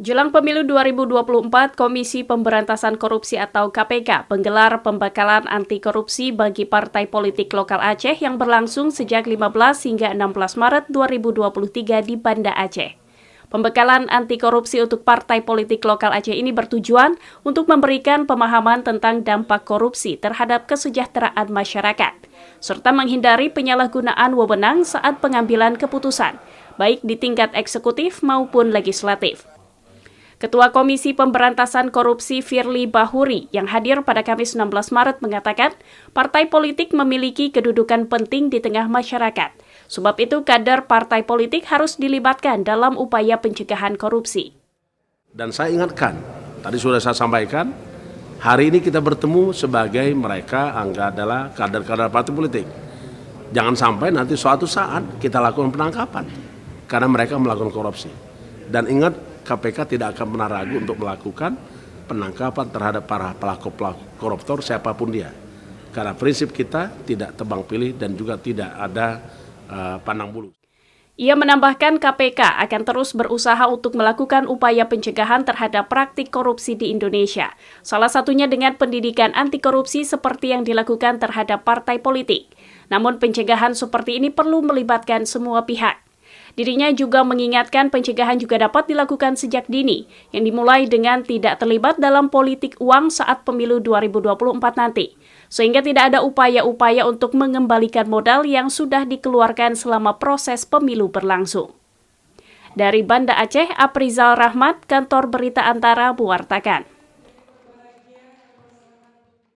Jelang pemilu 2024, Komisi Pemberantasan Korupsi atau KPK menggelar pembekalan anti korupsi bagi partai politik lokal Aceh yang berlangsung sejak 15 hingga 16 Maret 2023 di Banda Aceh. Pembekalan anti korupsi untuk partai politik lokal Aceh ini bertujuan untuk memberikan pemahaman tentang dampak korupsi terhadap kesejahteraan masyarakat, serta menghindari penyalahgunaan wewenang saat pengambilan keputusan, baik di tingkat eksekutif maupun legislatif. Ketua Komisi Pemberantasan Korupsi Firly Bahuri yang hadir pada Kamis 16 Maret mengatakan, partai politik memiliki kedudukan penting di tengah masyarakat. Sebab itu kader partai politik harus dilibatkan dalam upaya pencegahan korupsi. Dan saya ingatkan, tadi sudah saya sampaikan, hari ini kita bertemu sebagai mereka adalah kader-kader partai politik. Jangan sampai nanti suatu saat kita lakukan penangkapan karena mereka melakukan korupsi. Dan ingat, KPK tidak akan pernah ragu untuk melakukan penangkapan terhadap para pelaku koruptor siapapun dia. Karena prinsip kita tidak tebang pilih dan juga tidak ada pandang bulu. Ia menambahkan KPK akan terus berusaha untuk melakukan upaya pencegahan terhadap praktik korupsi di Indonesia. Salah satunya dengan pendidikan anti korupsi seperti yang dilakukan terhadap partai politik. Namun pencegahan seperti ini perlu melibatkan semua pihak. Dirinya juga mengingatkan pencegahan juga dapat dilakukan sejak dini, yang dimulai dengan tidak terlibat dalam politik uang saat pemilu 2024 nanti, sehingga tidak ada upaya-upaya untuk mengembalikan modal yang sudah dikeluarkan selama proses pemilu berlangsung. Dari Banda Aceh, Aprizal Rahmat, Kantor Berita Antara, mewartakan.